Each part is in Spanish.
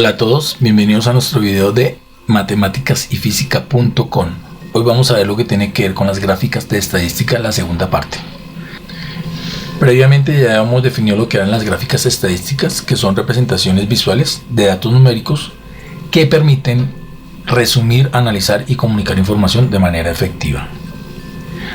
Hola a todos, bienvenidos a nuestro video de matemáticasyfísica.com. Hoy vamos a ver lo que tiene que ver con las gráficas de estadística, la segunda parte. Previamente ya habíamos definido lo que eran las gráficas estadísticas, que son representaciones visuales de datos numéricos que permiten resumir, analizar y comunicar información de manera efectiva.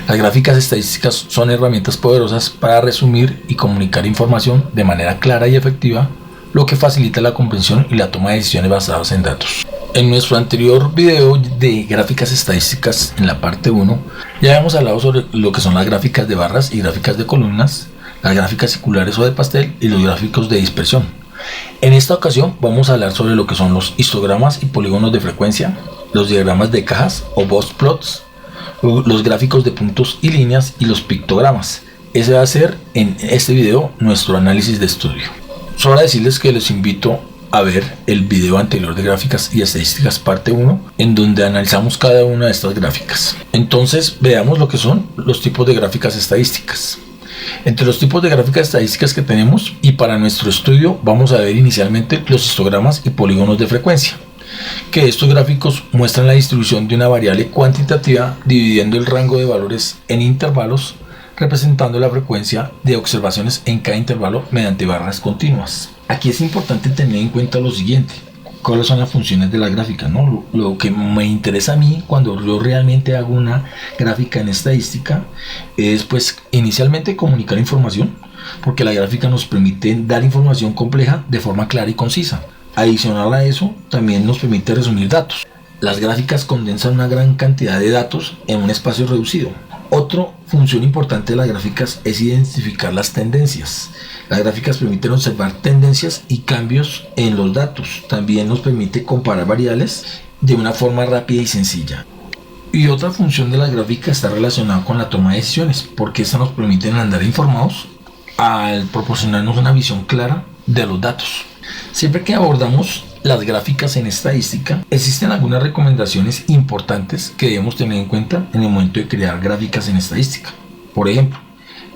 Las gráficas estadísticas son herramientas poderosas para resumir y comunicar información de manera clara y efectiva, lo que facilita la comprensión y la toma de decisiones basadas en datos. En nuestro anterior video de gráficas estadísticas, en la parte 1, ya habíamos hablado sobre lo que son las gráficas de barras y gráficas de columnas, las gráficas circulares o de pastel y los gráficos de dispersión. En esta ocasión vamos a hablar sobre lo que son los histogramas y polígonos de frecuencia, los diagramas de cajas o box plots, los gráficos de puntos y líneas y los pictogramas. Ese va a ser en este video nuestro análisis de estudio. Solo decirles que les invito a ver el video anterior de gráficas y estadísticas parte 1, en donde analizamos cada una de estas gráficas. Entonces veamos lo que son los tipos de gráficas estadísticas. Entre los tipos de gráficas estadísticas que tenemos, y para nuestro estudio vamos a ver inicialmente los histogramas y polígonos de frecuencia, que estos gráficos muestran la distribución de una variable cuantitativa dividiendo el rango de valores en intervalos, representando la frecuencia de observaciones en cada intervalo mediante barras continuas. Aquí es importante tener en cuenta lo siguiente: cuáles son las funciones de la gráfica, ¿no? Lo que me interesa a mí cuando yo realmente hago una gráfica en estadística es, pues, inicialmente comunicar información, porque la gráfica nos permite dar información compleja de forma clara y concisa. Adicional a eso, también nos permite resumir datos. Las gráficas condensan una gran cantidad de datos en un espacio reducido. Otra función importante de las gráficas es identificar las tendencias. Las gráficas permiten observar tendencias y cambios en los datos. También nos permite comparar variables de una forma rápida y sencilla. Y otra función de las gráficas está relacionada con la toma de decisiones, porque estas nos permiten andar informados al proporcionarnos una visión clara de los datos. Siempre que abordamos las gráficas en estadística, existen algunas recomendaciones importantes que debemos tener en cuenta en el momento de crear gráficas en estadística. Por ejemplo,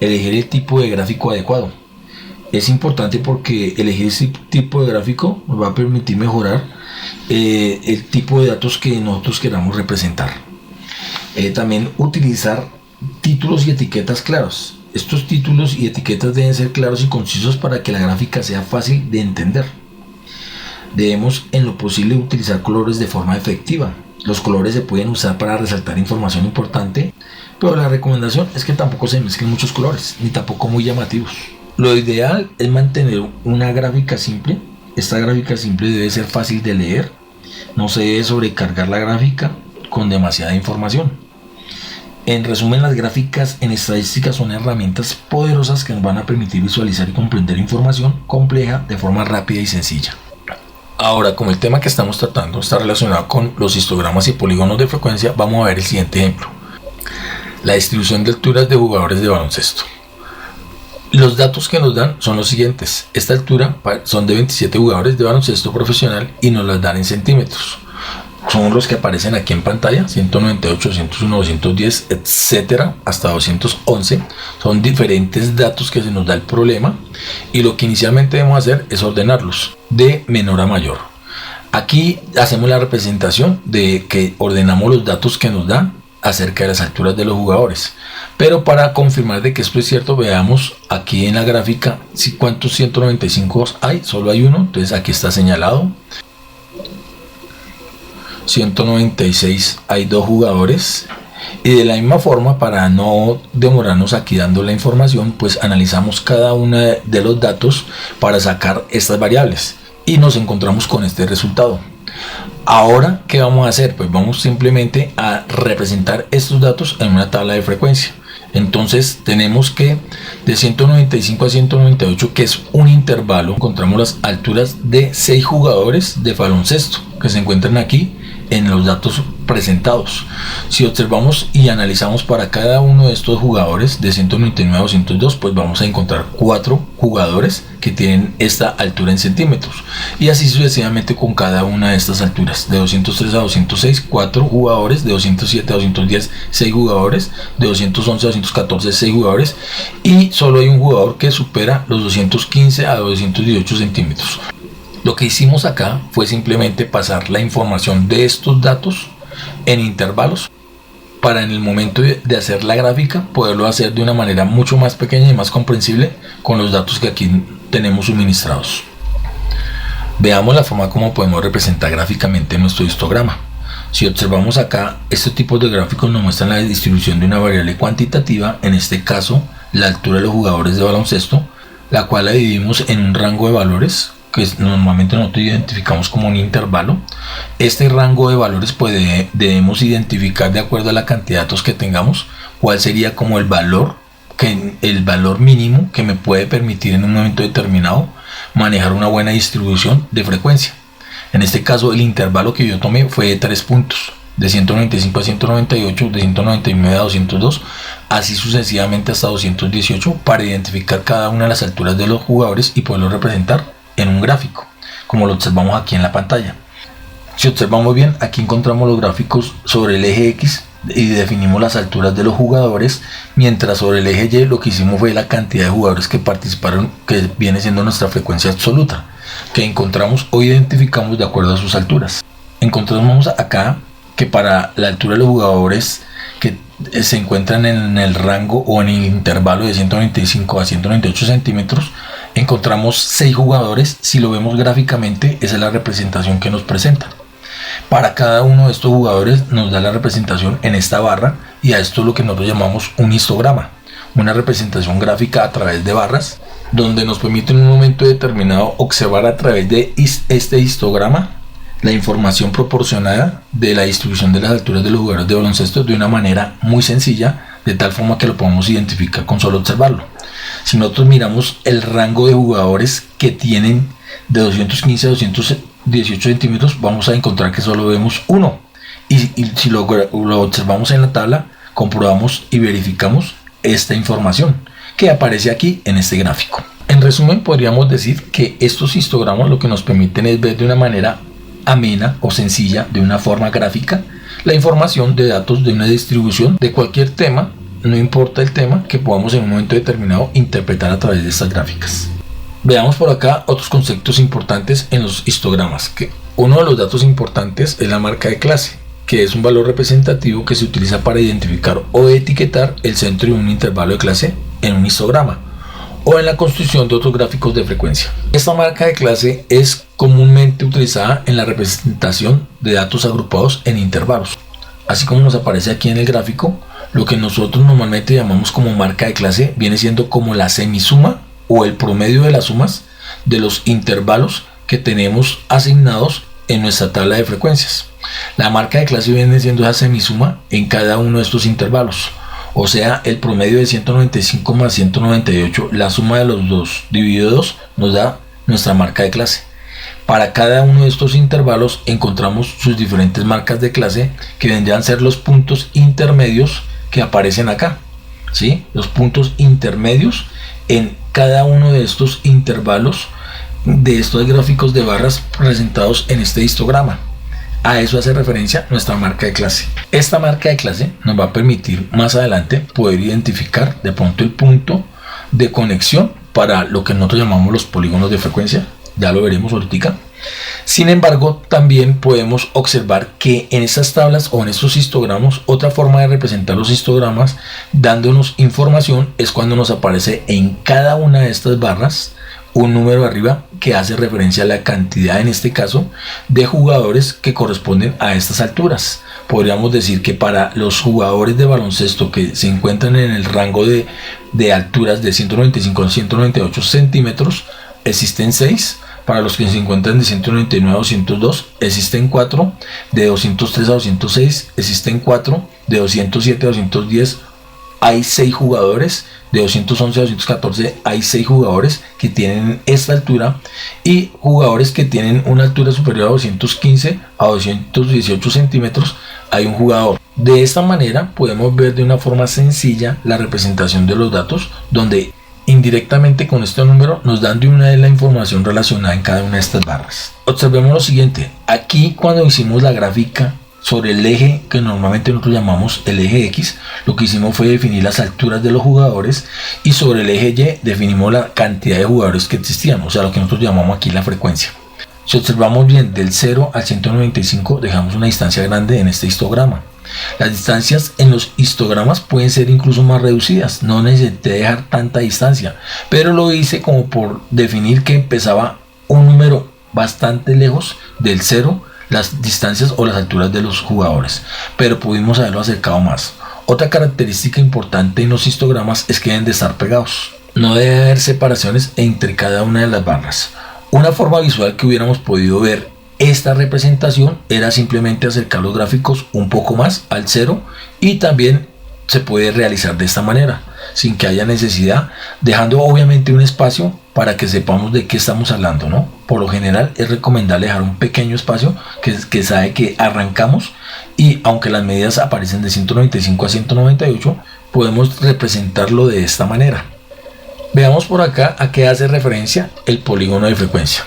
elegir el tipo de gráfico adecuado. Es importante porque elegir ese tipo de gráfico nos va a permitir mejorar el tipo de datos que nosotros queramos representar. También utilizar títulos y etiquetas claros. Estos títulos y etiquetas deben ser claros y concisos para que la gráfica sea fácil de entender. Debemos, en lo posible, utilizar colores de forma efectiva. Los colores se pueden usar para resaltar información importante, pero la recomendación es que tampoco se mezclen muchos colores, ni tampoco muy llamativos. Lo ideal es mantener una gráfica simple. Esta gráfica simple debe ser fácil de leer. No se debe sobrecargar la gráfica con demasiada información. En resumen, las gráficas en estadística son herramientas poderosas que nos van a permitir visualizar y comprender información compleja de forma rápida y sencilla. Ahora, como el tema que estamos tratando está relacionado con los histogramas y polígonos de frecuencia, vamos a ver el siguiente ejemplo: la distribución de alturas de jugadores de baloncesto. Los datos que nos dan son los siguientes. Esta altura son de 27 jugadores de baloncesto profesional y nos las dan en centímetros. Son los que aparecen aquí en pantalla: 198, 201, 210, etcétera, hasta 211. Son diferentes datos que se nos da el problema, y lo que inicialmente debemos hacer es ordenarlos de menor a mayor. Aquí hacemos la representación de que ordenamos los datos que nos dan acerca de las alturas de los jugadores. Pero para confirmar de que esto es cierto, veamos aquí en la gráfica si cuántos 195 hay. Solo hay uno, entonces aquí está señalado. 196 hay 2 jugadores, y de la misma forma, para no demorarnos aquí dando la información, pues analizamos cada uno de los datos para sacar estas variables y nos encontramos con este resultado. Ahora, ¿qué vamos a hacer? Pues vamos simplemente a representar estos datos en una tabla de frecuencia. Entonces tenemos que de 195 a 198, que es un intervalo, encontramos las alturas de 6 jugadores de baloncesto que se encuentran aquí en los datos presentados. Si observamos y analizamos para cada uno de estos jugadores de 199 a 202, pues vamos a encontrar 4 jugadores que tienen esta altura en centímetros, y así sucesivamente con cada una de estas alturas. De 203 a 206, 4 jugadores. De 207 a 210, 6 jugadores. De 211 a 214, 6 jugadores, y solo hay un jugador que supera los 215 a 218 centímetros. Lo que hicimos acá fue simplemente pasar la información de estos datos en intervalos para en el momento de hacer la gráfica poderlo hacer de una manera mucho más pequeña y más comprensible con los datos que aquí tenemos suministrados. Veamos la forma como podemos representar gráficamente nuestro histograma. Si observamos acá, estos tipos de gráficos nos muestran la distribución de una variable cuantitativa, en este caso la altura de los jugadores de baloncesto, la cual la dividimos en un rango de valores que normalmente nosotros identificamos como un intervalo. Este rango de valores pues debemos identificar de acuerdo a la cantidad de datos que tengamos, cuál sería como el valor mínimo que me puede permitir en un momento determinado manejar una buena distribución de frecuencia. En este caso el intervalo que yo tomé fue de 3 puntos, de 195 a 198, de 199 a 202, así sucesivamente hasta 218, para identificar cada una de las alturas de los jugadores y poderlo representar en un gráfico, como lo observamos aquí en la pantalla. Si observamos bien, aquí encontramos los gráficos sobre el eje X y definimos las alturas de los jugadores, mientras sobre el eje Y lo que hicimos fue la cantidad de jugadores que participaron, que viene siendo nuestra frecuencia absoluta, que encontramos o identificamos de acuerdo a sus alturas. Encontramos acá que para la altura de los jugadores que se encuentran en el rango o en el intervalo de 195 a 198 centímetros, encontramos 6 jugadores. Si lo vemos gráficamente, esa es la representación que nos presenta. Para cada uno de estos jugadores nos da la representación en esta barra, y a esto es lo que nosotros llamamos un histograma, una representación gráfica a través de barras, donde nos permite en un momento determinado observar a través de este histograma la información proporcionada de la distribución de las alturas de los jugadores de baloncesto de una manera muy sencilla, de tal forma que lo podemos identificar con solo observarlo. Si nosotros miramos el rango de jugadores que tienen de 215 a 218 centímetros, vamos a encontrar que solo vemos uno, y si lo observamos en la tabla, comprobamos y verificamos esta información que aparece aquí en este gráfico. En resumen, podríamos decir que estos histogramas lo que nos permiten es ver de una manera amena o sencilla, de una forma gráfica, la información de datos de una distribución de cualquier tema, no importa el tema, que podamos en un momento determinado interpretar a través de estas gráficas. Veamos por acá otros conceptos importantes en los histogramas. Que uno de los datos importantes es la marca de clase, que es un valor representativo que se utiliza para identificar o etiquetar el centro de un intervalo de clase en un histograma o en la construcción de otros gráficos de frecuencia. Esta marca de clase es comúnmente utilizada en la representación de datos agrupados en intervalos. Así como nos aparece aquí en el gráfico, lo que nosotros normalmente llamamos como marca de clase viene siendo como la semisuma o el promedio de las sumas de los intervalos que tenemos asignados en nuestra tabla de frecuencias. La marca de clase viene siendo esa semisuma en cada uno de estos intervalos. O sea, el promedio de 195 más 198, la suma de los dos dividido 2 nos da nuestra marca de clase. Para cada uno de estos intervalos encontramos sus diferentes marcas de clase, que vendrían a ser los puntos intermedios que aparecen acá, ¿sí? Los puntos intermedios en cada uno de estos intervalos de estos gráficos de barras presentados en este histograma. A eso hace referencia nuestra marca de clase. Esta marca de clase nos va a permitir más adelante poder identificar de pronto el punto de conexión para lo que nosotros llamamos los polígonos de frecuencia. Ya lo veremos ahorita. Sin embargo, también podemos observar que en estas tablas o en estos histogramas, otra forma de representar los histogramas dándonos información es cuando nos aparece en cada una de estas barras un número arriba que hace referencia a la cantidad, en este caso, de jugadores que corresponden a estas alturas. Podríamos decir que para los jugadores de baloncesto que se encuentran en el rango de alturas de 195 a 198 centímetros, existen 6. Para los que se encuentran de 199 a 202, existen 4. De 203 a 206, existen 4. De 207 a 210, hay 6 jugadores. De 211 a 214 hay 6 jugadores que tienen esta altura, y jugadores que tienen una altura superior a 215 a 218 centímetros hay un jugador. De esta manera podemos ver de una forma sencilla la representación de los datos, donde indirectamente con este número nos dan de una vez la información relacionada en cada una de estas barras. Observemos lo siguiente. Aquí, cuando hicimos la gráfica sobre el eje que normalmente nosotros llamamos el eje X, lo que hicimos fue definir las alturas de los jugadores, y sobre el eje Y definimos la cantidad de jugadores que existían, o sea, lo que nosotros llamamos aquí la frecuencia. Si observamos bien, del 0 al 195 dejamos una distancia grande en este histograma. Las distancias en los histogramas pueden ser incluso más reducidas, no necesité dejar tanta distancia, pero lo hice como por definir que empezaba un número bastante lejos del 0, las distancias o las alturas de los jugadores, pero pudimos haberlo acercado más. Otra característica importante en los histogramas es que deben de estar pegados, no debe haber separaciones entre cada una de las barras. Una forma visual que hubiéramos podido ver esta representación era simplemente acercar los gráficos un poco más al 0, y también se puede realizar de esta manera, sin que haya necesidad, dejando obviamente un espacio para que sepamos de qué estamos hablando, ¿no? Por lo general es recomendable dejar un pequeño espacio que sabe que arrancamos, y aunque las medidas aparecen de 195 a 198, podemos representarlo de esta manera. Veamos por acá a qué hace referencia el polígono de frecuencia.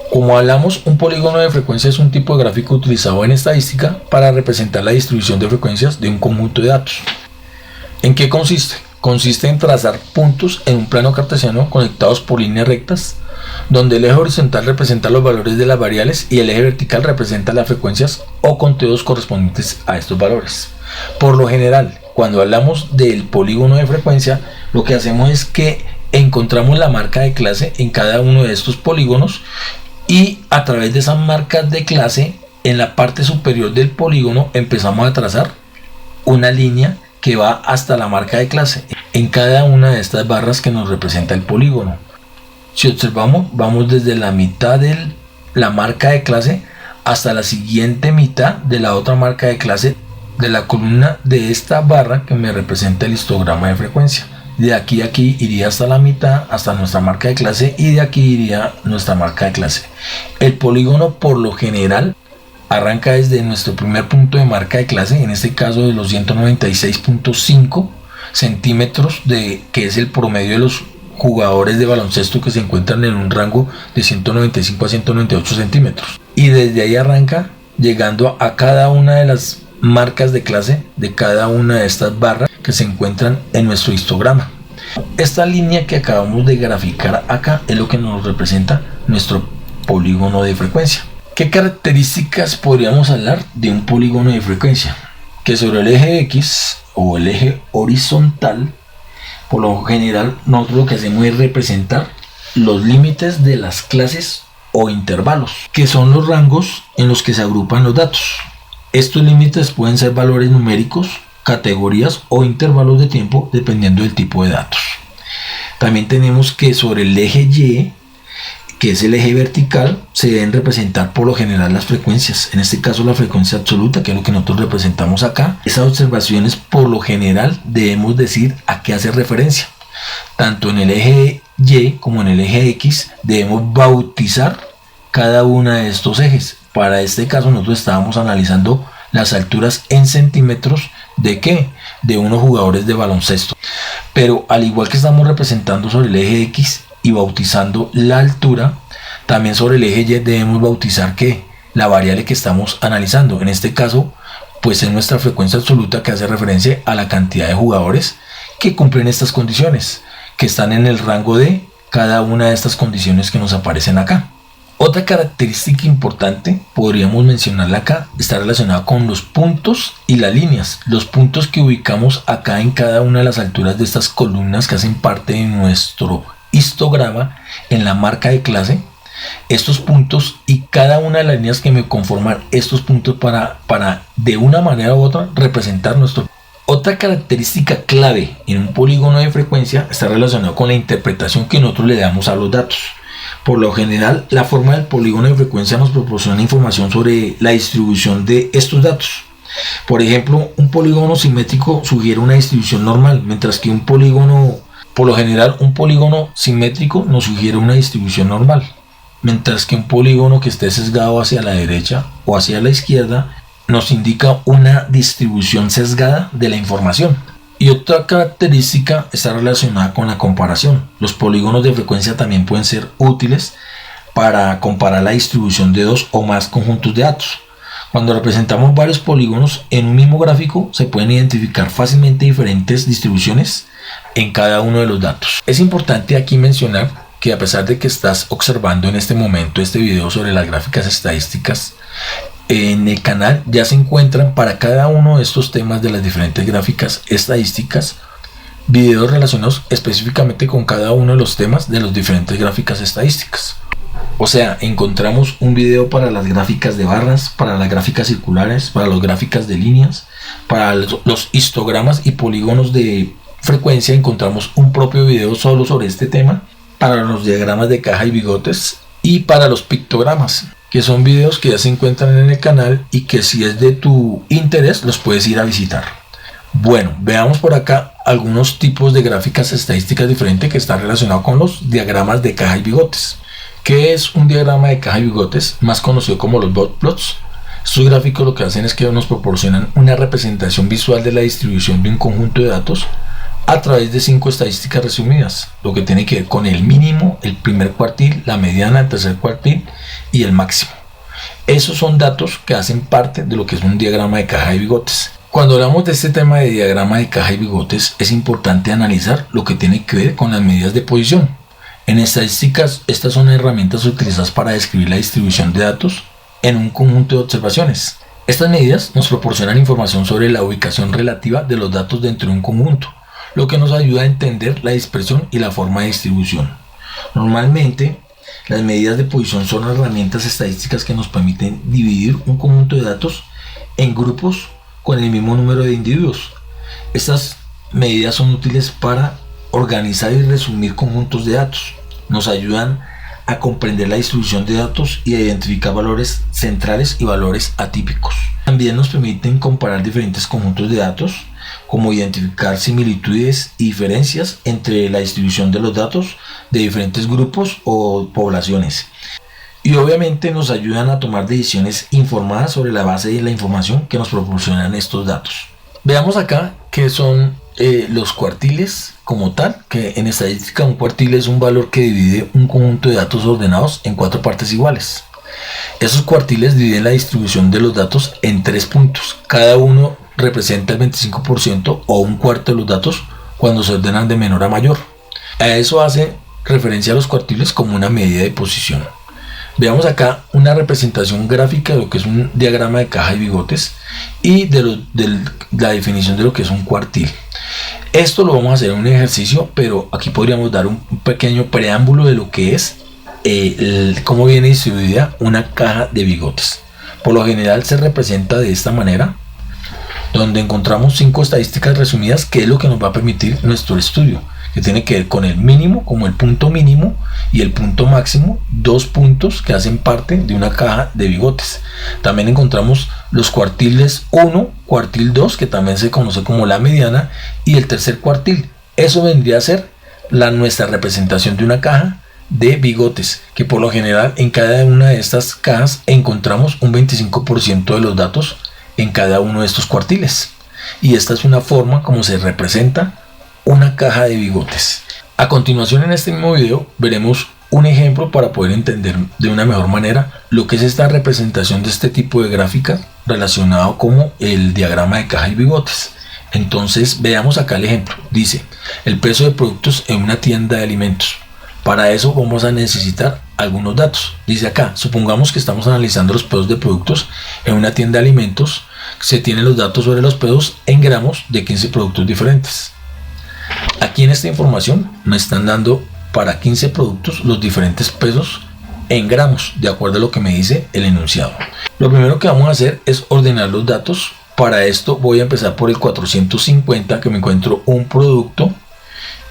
Como hablamos, un polígono de frecuencia es un tipo de gráfico utilizado en estadística para representar la distribución de frecuencias de un conjunto de datos. ¿En qué consiste? Consiste en trazar puntos en un plano cartesiano conectados por líneas rectas, donde el eje horizontal representa los valores de las variables y el eje vertical representa las frecuencias o conteos correspondientes a estos valores. Por lo general, cuando hablamos del polígono de frecuencia, lo que hacemos es que encontramos la marca de clase en cada uno de estos polígonos, y a través de esas marcas de clase, en la parte superior del polígono empezamos a trazar una línea que va hasta la marca de clase en cada una de estas barras que nos representa el polígono. Si observamos, vamos desde la mitad de la marca de clase hasta la siguiente mitad de la otra marca de clase de la columna de esta barra que me representa el histograma de frecuencia. De aquí a aquí iría hasta la mitad, hasta nuestra marca de clase, y de aquí iría nuestra marca de clase. El polígono por lo general arranca desde nuestro primer punto de marca de clase, en este caso de los 196.5 centímetros, que es el promedio de los jugadores de baloncesto que se encuentran en un rango de 195 a 198 centímetros. Y desde ahí arranca llegando a cada una de las marcas de clase de cada una de estas barras que se encuentran en nuestro histograma. Esta línea que acabamos de graficar acá es lo que nos representa nuestro polígono de frecuencia. ¿Qué características podríamos hablar de un polígono de frecuencia? Que sobre el eje X o el eje horizontal, por lo general nosotros lo que hacemos es representar los límites de las clases o intervalos, que son los rangos en los que se agrupan los datos. Estos límites pueden ser valores numéricos, categorías o intervalos de tiempo dependiendo del tipo de datos. También tenemos que sobre el eje Y, que es el eje vertical, se deben representar por lo general las frecuencias, en este caso la frecuencia absoluta, que es lo que nosotros representamos acá. Esas observaciones por lo general debemos decir a qué hace referencia. Tanto en el eje Y como en el eje X debemos bautizar cada una de estos ejes. Para este caso nosotros estábamos analizando las alturas en centímetros ¿de qué? De unos jugadores de baloncesto. Pero al igual que estamos representando sobre el eje X y bautizando la altura, también sobre el eje Y debemos bautizar ¿qué? La variable que estamos analizando. En este caso, pues es nuestra frecuencia absoluta, que hace referencia a la cantidad de jugadores que cumplen estas condiciones, que están en el rango de cada una de estas condiciones que nos aparecen acá. Otra característica importante, podríamos mencionarla acá, está relacionada con los puntos y las líneas. Los puntos que ubicamos acá en cada una de las alturas de estas columnas que hacen parte de nuestro histograma en la marca de clase. Estos puntos y cada una de las líneas que me conforman estos puntos para de una manera u otra representar nuestro. Otra característica clave en un polígono de frecuencia está relacionada con la interpretación que nosotros le damos a los datos. Por lo general, la forma del polígono de frecuencia nos proporciona información sobre la distribución de estos datos. Por ejemplo, un polígono simétrico sugiere una distribución normal, mientras que un polígono simétrico nos sugiere una distribución normal, mientras que un polígono que esté sesgado hacia la derecha o hacia la izquierda nos indica una distribución sesgada de la información. Y otra característica está relacionada con la comparación. Los polígonos de frecuencia también pueden ser útiles para comparar la distribución de dos o más conjuntos de datos. Cuando representamos varios polígonos en un mismo gráfico, se pueden identificar fácilmente diferentes distribuciones en cada uno de los datos. Es importante aquí mencionar que a pesar de que estás observando en este momento este video sobre las gráficas estadísticas, en el canal ya se encuentran para cada uno de estos temas de las diferentes gráficas estadísticas videos relacionados específicamente con cada uno de los temas de las diferentes gráficas estadísticas. O sea, encontramos un video para las gráficas de barras, para las gráficas circulares, para las gráficas de líneas, para los histogramas y polígonos de frecuencia. Encontramos un propio video solo sobre este tema, para los diagramas de caja y bigotes y para los pictogramas, que son videos que ya se encuentran en el canal y que si es de tu interés los puedes ir a visitar. Bueno, veamos por acá algunos tipos de gráficas estadísticas diferentes que están relacionados con los diagramas de caja y bigotes. ¿Qué es un diagrama de caja y bigotes? Más conocido como los dot plots. Estos gráficos lo que hacen es que nos proporcionan una representación visual de la distribución de un conjunto de datos a través de 5 estadísticas resumidas, lo que tiene que ver con el mínimo, el primer cuartil, la mediana, el tercer cuartil y el máximo. Esos son datos que hacen parte de lo que es un diagrama de caja y bigotes. Cuando hablamos de este tema de diagrama de caja y bigotes, es importante analizar lo que tiene que ver con las medidas de posición. En estadísticas, estas son herramientas utilizadas para describir la distribución de datos en un conjunto de observaciones. Estas medidas nos proporcionan información sobre la ubicación relativa de los datos dentro de un conjunto, lo que nos ayuda a entender la dispersión y la forma de distribución. Normalmente, las medidas de posición son herramientas estadísticas que nos permiten dividir un conjunto de datos en grupos con el mismo número de individuos. Estas medidas son útiles para organizar y resumir conjuntos de datos. Nos ayudan a comprender la distribución de datos y a identificar valores centrales y valores atípicos. También nos permiten comparar diferentes conjuntos de datos, como identificar similitudes y diferencias entre la distribución de los datos de diferentes grupos o poblaciones. Y obviamente nos ayudan a tomar decisiones informadas sobre la base de la información que nos proporcionan estos datos. Veamos acá qué son los cuartiles como tal, que en estadística un cuartil es un valor que divide un conjunto de datos ordenados en 4 partes iguales. Esos cuartiles dividen la distribución de los datos en 3 puntos. Cada uno representa el 25% o un cuarto de los datos cuando se ordenan de menor a mayor. A eso hace referencia a los cuartiles como una medida de posición. Veamos acá una representación gráfica de lo que es un diagrama de caja y bigotes y de la definición de lo que es un cuartil. Esto lo vamos a hacer en un ejercicio, pero aquí podríamos dar un pequeño preámbulo de lo que es cómo viene distribuida una caja de bigotes. Por lo general se representa de esta manera, donde encontramos 5 estadísticas resumidas, que es lo que nos va a permitir nuestro estudio, que tiene que ver con el mínimo como el punto mínimo y el punto máximo, 2 puntos que hacen parte de una caja de bigotes. También encontramos los cuartiles 1, cuartil 2, que también se conoce como la mediana, y el tercer cuartil. Eso vendría a ser nuestra representación de una caja de bigotes, que por lo general en cada una de estas cajas encontramos un 25% de los datos en cada uno de estos cuartiles. Y esta es una forma como se representa una caja de bigotes. A continuación, en este mismo video veremos un ejemplo para poder entender de una mejor manera lo que es esta representación de este tipo de gráfica relacionado como el diagrama de caja y bigotes. Entonces veamos acá el ejemplo. Dice el peso de productos en una tienda de alimentos. Para eso vamos a necesitar algunos datos. Dice acá, supongamos que estamos analizando los pesos de productos en una tienda de alimentos. Se tienen los datos sobre los pesos en gramos de 15 productos diferentes. Aquí en esta información me están dando para 15 productos los diferentes pesos en gramos, de acuerdo a lo que me dice el enunciado. Lo primero que vamos a hacer es ordenar los datos. Para esto voy a empezar por el 450, que me encuentro un producto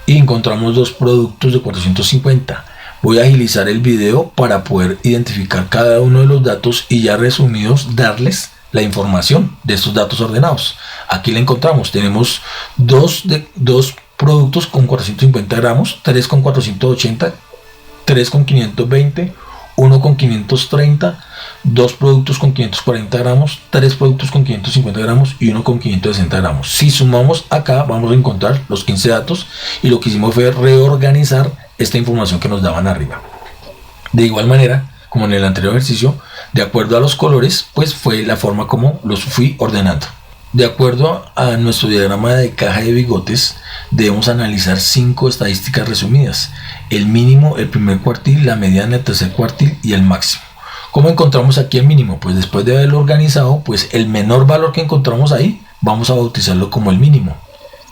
y encontramos 2 productos de 450. Voy a agilizar el video para poder identificar cada uno de los datos y ya resumidos darles la información de estos datos ordenados. Aquí la encontramos, tenemos 2 productos con 450 gramos, 3 con 480, 3 con 520, 1 con 530, 2 productos con 540 gramos, 3 productos con 550 gramos y 1 con 560 gramos. Si sumamos acá vamos a encontrar los 15 datos, y lo que hicimos fue reorganizar esta información que nos daban arriba. De igual manera, como en el anterior ejercicio, de acuerdo a los colores, pues fue la forma como los fui ordenando. De acuerdo a nuestro diagrama de caja de bigotes, debemos analizar 5 estadísticas resumidas: el mínimo, el primer cuartil, la mediana, el tercer cuartil y el máximo. ¿Cómo encontramos aquí el mínimo? Pues después de haberlo organizado, pues el menor valor que encontramos ahí, vamos a bautizarlo como el mínimo.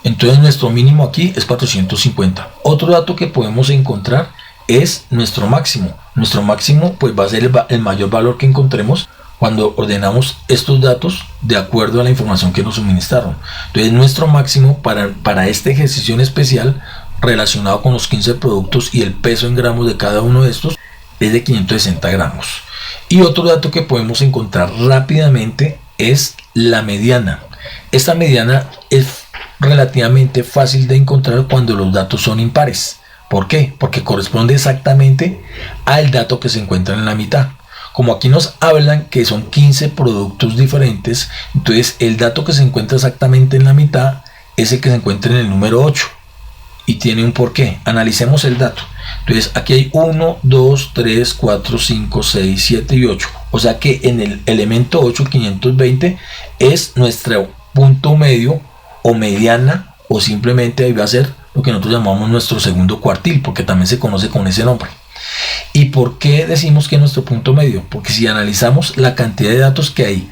Entonces nuestro mínimo aquí es 450. Otro dato que podemos encontrar es nuestro máximo. Nuestro máximo pues va a ser el mayor valor que encontremos cuando ordenamos estos datos de acuerdo a la información que nos suministraron. Entonces nuestro máximo para este ejercicio en especial, relacionado con los 15 productos y el peso en gramos de cada uno de estos, es de 560 gramos. Y otro dato que podemos encontrar rápidamente es la mediana. Esta mediana es relativamente fácil de encontrar cuando los datos son impares. ¿Por qué? Porque corresponde exactamente al dato que se encuentra en la mitad. Como aquí nos hablan que son 15 productos diferentes, entonces el dato que se encuentra exactamente en la mitad es el que se encuentra en el número 8 y tiene un porqué. Analicemos el dato. Entonces aquí hay 1, 2, 3, 4, 5, 6, 7 y 8. O sea que en el elemento 8, 520, es nuestro punto medio o mediana, o simplemente ahí va a ser lo que nosotros llamamos nuestro segundo cuartil, porque también se conoce con ese nombre. ¿Y por qué decimos que es nuestro punto medio? Porque si analizamos la cantidad de datos que hay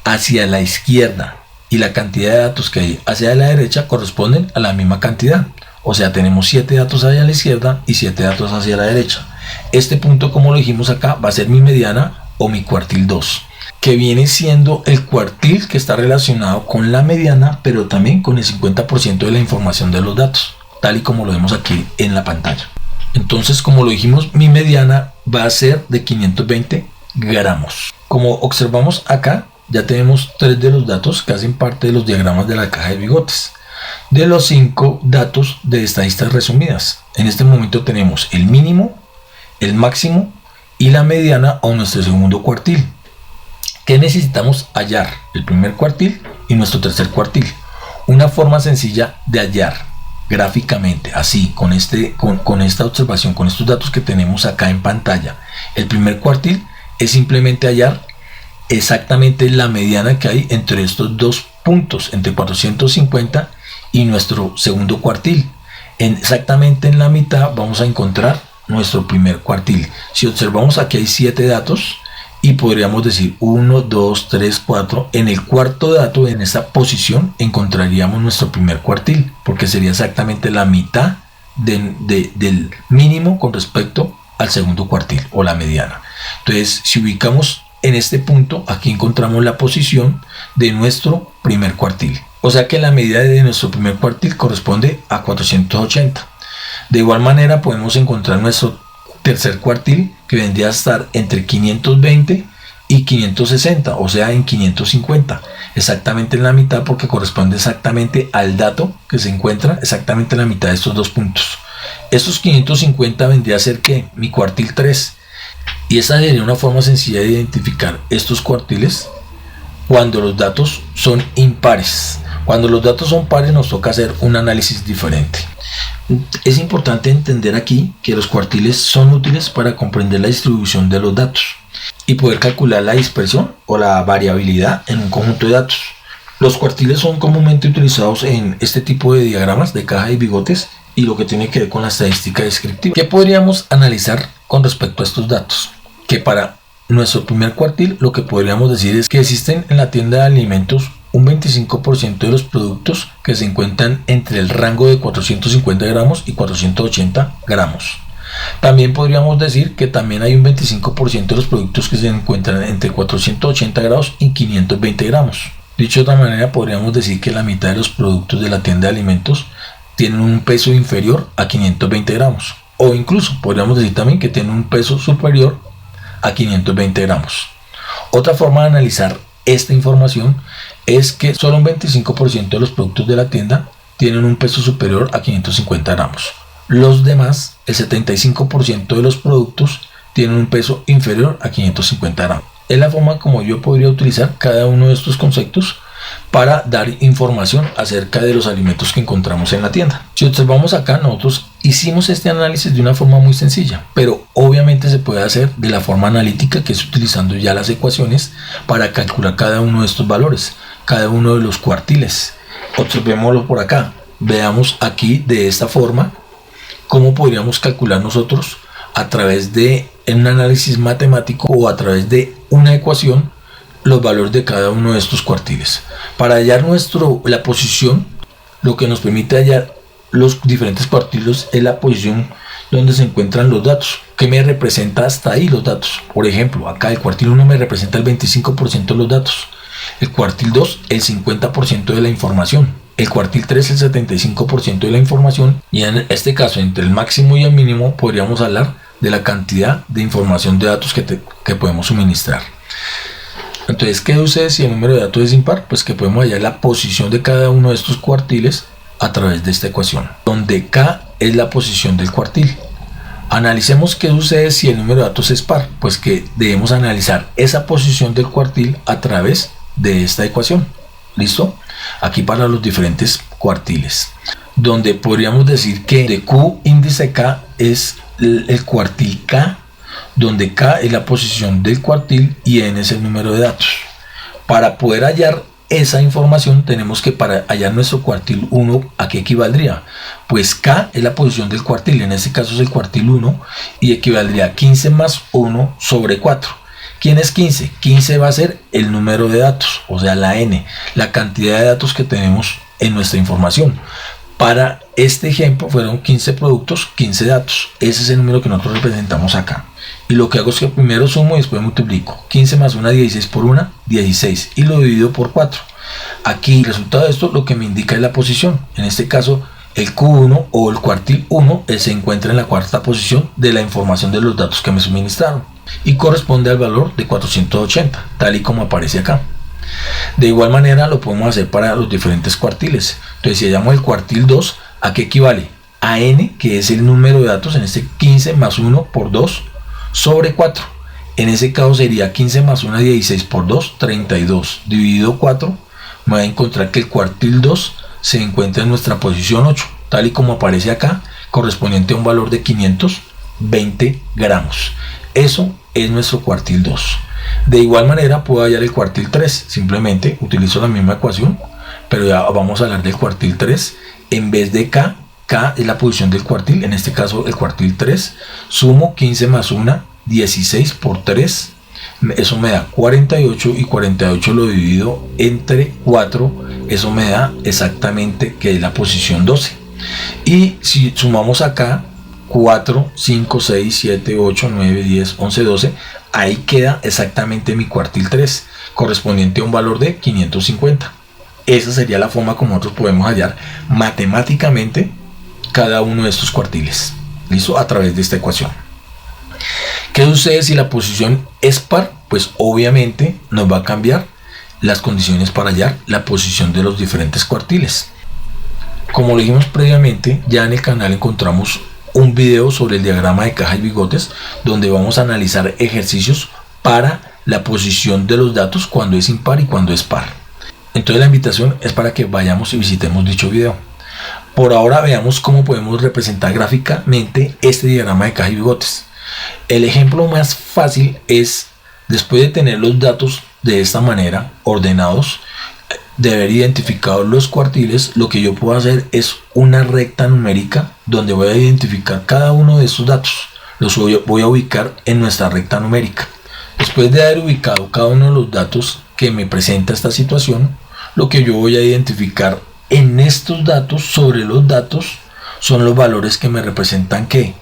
hacia la izquierda y la cantidad de datos que hay hacia la derecha, corresponden a la misma cantidad. O sea, tenemos 7 datos hacia la izquierda y 7 datos hacia la derecha. Este punto, como lo dijimos acá, va a ser mi mediana o mi cuartil 2, que viene siendo el cuartil que está relacionado con la mediana, pero también con el 50% de la información de los datos, tal y como lo vemos aquí en la pantalla. Entonces, como lo dijimos, mi mediana va a ser de 520 gramos. Como observamos acá, ya tenemos 3 de los datos que hacen parte de los diagramas de la caja de bigotes. De los 5 datos de estadísticas resumidas, en este momento tenemos el mínimo, el máximo y la mediana o nuestro segundo cuartil. ¿Qué necesitamos hallar? El primer cuartil y nuestro tercer cuartil. Una forma sencilla de hallar gráficamente, así, con esta observación, con estos datos que tenemos acá en pantalla, el primer cuartil es simplemente hallar exactamente la mediana que hay entre estos dos puntos, entre 450 y nuestro segundo cuartil. Exactamente en la mitad vamos a encontrar nuestro primer cuartil. Si observamos, aquí hay 7 datos y podríamos decir 1, 2, 3, 4. En el cuarto dato, en esta posición, encontraríamos nuestro primer cuartil, porque sería exactamente la mitad del mínimo con respecto al segundo cuartil o la mediana. Entonces, si ubicamos en este punto, aquí encontramos la posición de nuestro primer cuartil. O sea que la medida de nuestro primer cuartil corresponde a 480. De igual manera podemos encontrar nuestro tercer cuartil, que vendría a estar entre 520 y 560, o sea en 550, exactamente en la mitad, porque corresponde exactamente al dato que se encuentra exactamente en la mitad de estos dos puntos. Estos 550 vendría a ser que mi cuartil 3, y esa sería una forma sencilla de identificar estos cuartiles cuando los datos son impares. Cuando los datos son pares, nos toca hacer un análisis diferente. Es importante entender aquí que los cuartiles son útiles para comprender la distribución de los datos y poder calcular la dispersión o la variabilidad en un conjunto de datos. Los cuartiles son comúnmente utilizados en este tipo de diagramas de caja y bigotes y lo que tiene que ver con la estadística descriptiva. ¿Qué podríamos analizar con respecto a estos datos? Que para nuestro primer cuartil lo que podríamos decir es que existen en la tienda de alimentos un 25% de los productos que se encuentran entre el rango de 450 gramos y 480 gramos. También podríamos decir que también hay un 25% de los productos que se encuentran entre 480 grados y 520 gramos. Dicho de otra manera, podríamos decir que la mitad de los productos de la tienda de alimentos tienen un peso inferior a 520 gramos. O incluso podríamos decir también que tienen un peso superior a 520 gramos. Otra forma de analizar esta información es que solo un 25% de los productos de la tienda tienen un peso superior a 550 gramos. Los demás, el 75% de los productos, tienen un peso inferior a 550 gramos. Es la forma como yo podría utilizar cada uno de estos conceptos para dar información acerca de los alimentos que encontramos en la tienda. Si observamos acá, nosotros hicimos este análisis de una forma muy sencilla, pero obviamente se puede hacer de la forma analítica, que es utilizando ya las ecuaciones para calcular cada uno de estos valores. cada uno de los cuartiles. Observémoslo por acá. Veamos aquí de esta forma cómo podríamos calcular nosotros a través de un análisis matemático o a través de una ecuación los valores de cada uno de estos cuartiles. Para hallar la posición, lo que nos permite hallar los diferentes cuartiles es la posición donde se encuentran los datos, que me representa hasta ahí los datos. Por ejemplo, acá el cuartil 1 me representa el 25% de los datos, el cuartil 2 el 50% de la información, el cuartil 3 el 75% de la información, y en este caso entre el máximo y el mínimo podríamos hablar de la cantidad de información de datos que podemos suministrar. Entonces, ¿qué sucede si el número de datos es impar? Pues que podemos hallar la posición de cada uno de estos cuartiles a través de esta ecuación, donde K es la posición del cuartil. Analicemos qué sucede si el número de datos es par, pues que debemos analizar esa posición del cuartil a través de esta ecuación. ¿Listo? Aquí para los diferentes cuartiles, donde podríamos decir que de Q índice K es el cuartil K, donde K es la posición del cuartil y N es el número de datos. Para poder hallar esa información tenemos que, para hallar nuestro cuartil 1, ¿a qué equivaldría? Pues K es la posición del cuartil, en este caso es el cuartil 1, y equivaldría a 15 más 1 sobre 4. ¿Quién es 15? 15 va a ser el número de datos, o sea la N, la cantidad de datos que tenemos en nuestra información. Para este ejemplo fueron 15 productos, 15 datos. Ese es el número que nosotros representamos acá. Y lo que hago es que primero sumo y después multiplico. 15 más 1, 16 por 1, 16. Y lo divido por 4. Aquí el resultado de esto lo que me indica es la posición. En este caso el Q1 o el cuartil 1 se encuentra en la cuarta posición de la información de los datos que me suministraron. Y corresponde al valor de 480, tal y como aparece acá. De igual manera lo podemos hacer para los diferentes cuartiles. Entonces si hallamos el cuartil 2, ¿a qué equivale? A N, que es el número de datos, en este 15 más 1 por 2 sobre 4. En ese caso sería 15 más 1, 16 por 2, 32. Dividido 4, me voy a encontrar que el cuartil 2 se encuentra en nuestra posición 8, tal y como aparece acá, correspondiente a un valor de 520 gramos. Eso es nuestro cuartil 2. De igual manera puedo hallar el cuartil 3, simplemente utilizo la misma ecuación, pero ya vamos a hablar del cuartil 3. En vez de K, K es la posición del cuartil, en este caso el cuartil 3, sumo 15 más 1, 16 por 3, eso me da 48, y 48 lo divido entre 4, eso me da exactamente que es la posición 12. Y si sumamos acá 4, 5, 6, 7, 8, 9, 10, 11, 12, ahí queda exactamente mi cuartil 3, correspondiente a un valor de 550. Esa sería la forma como nosotros podemos hallar matemáticamente cada uno de estos cuartiles. ¿Listo? A través de esta ecuación. ¿Qué sucede si la posición es par? Pues obviamente nos va a cambiar las condiciones para hallar la posición de los diferentes cuartiles. Como lo dijimos previamente, ya en el canal encontramos un video sobre el diagrama de caja y bigotes, donde vamos a analizar ejercicios para la posición de los datos cuando es impar y cuando es par. Entonces la invitación es para que vayamos y visitemos dicho video. Por ahora veamos cómo podemos representar gráficamente este diagrama de caja y bigotes. El ejemplo más fácil es, después de tener los datos de esta manera ordenados, de haber identificado los cuartiles, lo que yo puedo hacer es una recta numérica donde voy a identificar cada uno de estos datos. Los voy a ubicar en nuestra recta numérica. Después de haber ubicado cada uno de los datos que me presenta esta situación, lo que yo voy a identificar en estos datos, sobre los datos, son los valores que me representan que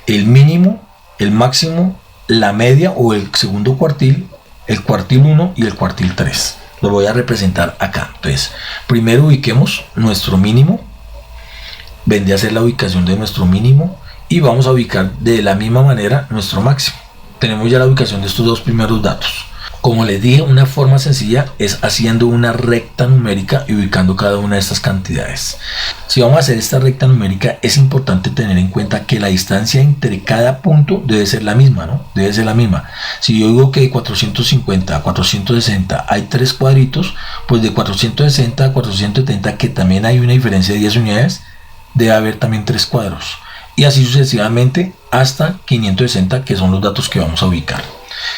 el mínimo, el máximo, la media o el segundo cuartil, el cuartil 1 y el cuartil 3. Lo voy a representar acá. Entonces, primero ubiquemos nuestro mínimo. Vendría a ser la ubicación de nuestro mínimo. Y vamos a ubicar de la misma manera nuestro máximo. Tenemos ya la ubicación de estos dos primeros datos. Como les dije, una forma sencilla es haciendo una recta numérica y ubicando cada una de estas cantidades. Si vamos a hacer esta recta numérica, es importante tener en cuenta que la distancia entre cada punto debe ser la misma, ¿no? Debe ser la misma. Si yo digo que de 450 a 460 hay 3 cuadritos, pues de 460 a 470, que también hay una diferencia de 10 unidades, debe haber también 3 cuadros. Y así sucesivamente hasta 560, que son los datos que vamos a ubicar.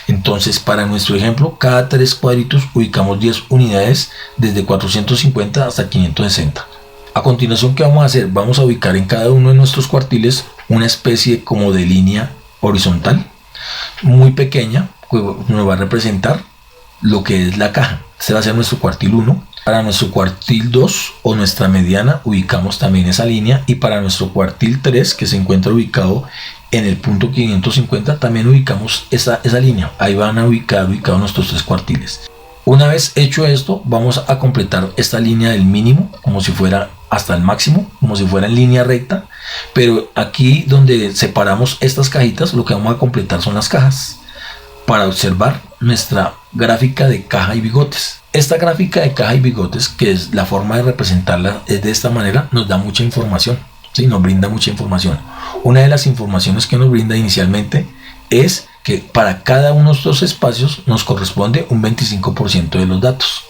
Entonces, para nuestro ejemplo, cada 3 cuadritos ubicamos 10 unidades desde 450 hasta 560. A continuación, ¿qué vamos a hacer? Vamos a ubicar en cada uno de nuestros cuartiles una especie como de línea horizontal muy pequeña que nos va a representar lo que es la caja. Este va a ser nuestro cuartil 1. Para nuestro cuartil 2 o nuestra mediana ubicamos también esa línea, y para nuestro cuartil 3, que se encuentra ubicado en el punto 550, también ubicamos esa línea. Ahí van a ubicados nuestros 3 cuartiles. Una vez hecho esto, vamos a completar esta línea del mínimo como si fuera hasta el máximo, como si fuera en línea recta, pero aquí donde separamos estas cajitas, lo que vamos a completar son las cajas para observar nuestra gráfica de caja y bigotes. Esta gráfica de caja y bigotes, que es la forma de representarla, es de esta manera, nos da mucha información, ¿sí? Nos brinda mucha información. Una de las informaciones que nos brinda inicialmente es que para cada uno de estos espacios nos corresponde un 25% de los datos,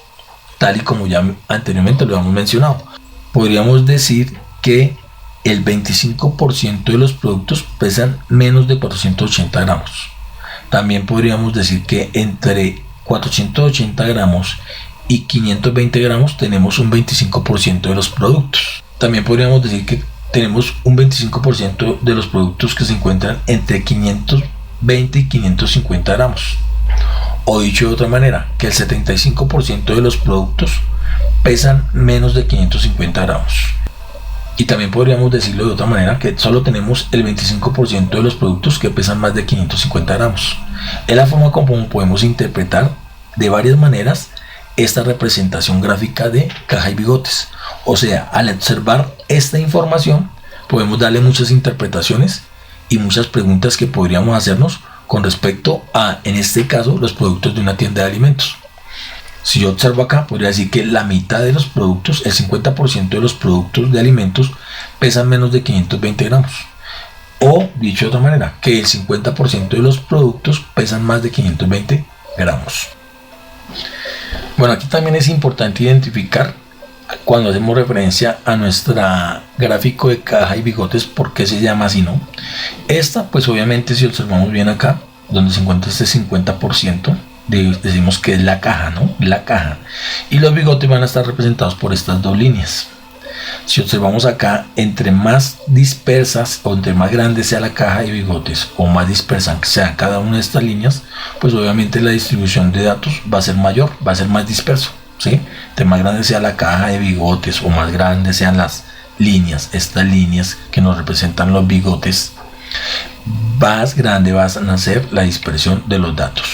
tal y como ya anteriormente lo hemos mencionado. Podríamos decir que el 25% de los productos pesan menos de 480 gramos. También podríamos decir que entre 480 gramos y 520 gramos tenemos un 25% de los productos. También podríamos decir que tenemos un 25% de los productos que se encuentran entre 520 y 550 gramos. O dicho de otra manera, que el 75% de los productos pesan menos de 550 gramos. Y también podríamos decirlo de otra manera, que solo tenemos el 25% de los productos que pesan más de 550 gramos. Es la forma como podemos interpretar de varias maneras esta representación gráfica de caja y bigotes. O sea, al observar esta información podemos darle muchas interpretaciones y muchas preguntas que podríamos hacernos con respecto a, en este caso, los productos de una tienda de alimentos. Si yo observo acá, podría decir que la mitad de los productos, el 50% de los productos de alimentos pesan menos de 520 gramos. O, dicho de otra manera, que el 50% de los productos pesan más de 520 gramos. Bueno, aquí también es importante identificar, cuando hacemos referencia a nuestra gráfico de caja y bigotes, por qué se llama así, ¿no? Esta, pues obviamente, si observamos bien acá, donde se encuentra este 50%, decimos que es la caja, ¿no? La caja. Y los bigotes van a estar representados por estas dos líneas. Si observamos acá, entre más dispersas o entre más grande sea la caja de bigotes o más dispersa sea cada una de estas líneas, pues obviamente la distribución de datos va a ser mayor, va a ser más disperso, ¿sí? Entre más grande sea la caja de bigotes o más grandes sean las líneas, estas líneas que nos representan los bigotes, más grande va a ser la dispersión de los datos.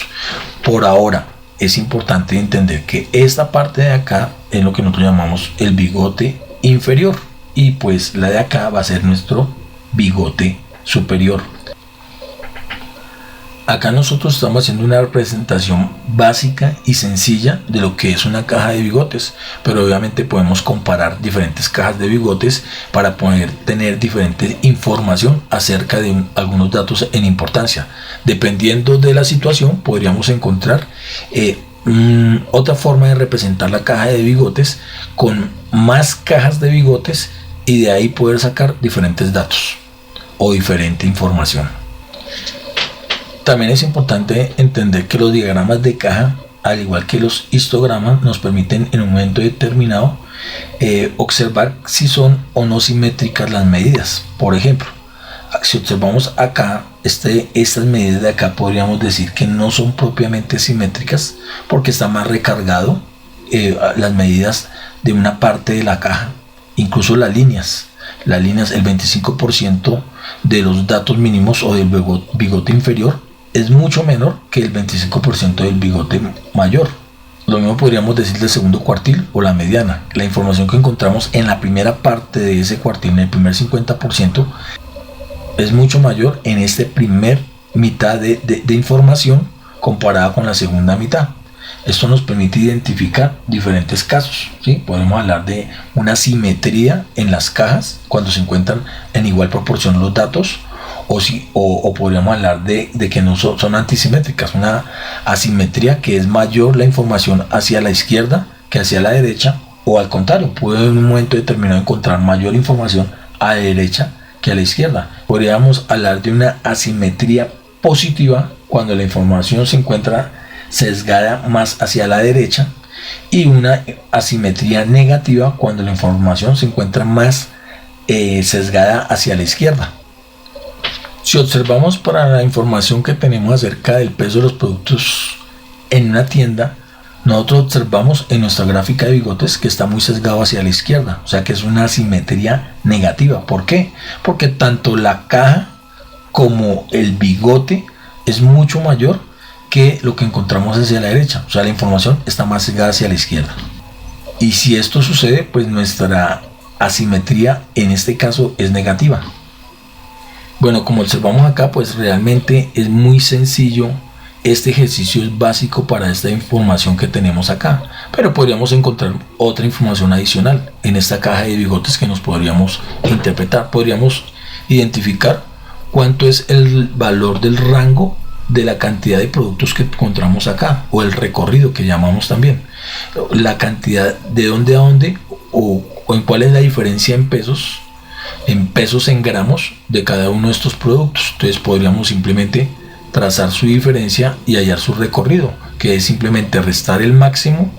Por ahora es importante entender que esta parte de acá es lo que nosotros llamamos el bigote inferior, y pues la de acá va a ser nuestro bigote superior. Acá nosotros estamos haciendo una representación básica y sencilla de lo que es una caja de bigotes, pero obviamente podemos comparar diferentes cajas de bigotes para poder tener diferente información acerca de algunos datos en importancia. Dependiendo de la situación, podríamos encontrar otra forma de representar la caja de bigotes con más cajas de bigotes, y de ahí poder sacar diferentes datos o diferente información. También es importante entender que los diagramas de caja, al igual que los histogramas, nos permiten en un momento determinado observar si son o no simétricas las medidas. Por ejemplo, si observamos acá, estas medidas de acá podríamos decir que no son propiamente simétricas, porque está más recargado las medidas de una parte de la caja. Incluso las líneas, el 25% de los datos mínimos o del bigote inferior es mucho menor que el 25% del bigote mayor. Lo mismo podríamos decir del segundo cuartil o la mediana. La información que encontramos en la primera parte de ese cuartil, en el primer 50%, es mucho mayor en este primer mitad de información comparada con la segunda mitad. Esto nos permite identificar diferentes casos, ¿sí? Podemos hablar de una simetría en las cajas cuando se encuentran en igual proporción los datos, o podríamos hablar de que no son antisimétricas, una asimetría que es mayor la información hacia la izquierda que hacia la derecha, o al contrario, puede en un momento determinado encontrar mayor información a la derecha que a la izquierda. Podríamos hablar de una asimetría positiva cuando la información se encuentra sesgada más hacia la derecha, y una asimetría negativa cuando la información se encuentra más sesgada hacia la izquierda. Si observamos para la información que tenemos acerca del peso de los productos en una tienda, nosotros observamos en nuestra gráfica de bigotes que está muy sesgado hacia la izquierda, o sea que es una asimetría negativa. ¿Por qué? Porque tanto la caja como el bigote es mucho mayor que lo que encontramos hacia la derecha, o sea la información está más sesgada hacia la izquierda. Y si esto sucede, pues nuestra asimetría en este caso es negativa. Bueno, como observamos acá, pues realmente es muy sencillo. Este ejercicio es básico para esta información que tenemos acá, pero podríamos encontrar otra información adicional en esta caja de bigotes que nos podríamos interpretar. Podríamos identificar cuánto es el valor del rango de la cantidad de productos que encontramos acá, o el recorrido que llamamos también, la cantidad de dónde a dónde, o en cuál es la diferencia en pesos en gramos de cada uno de estos productos. Entonces podríamos simplemente trazar su diferencia y hallar su recorrido, que es simplemente restar el máximo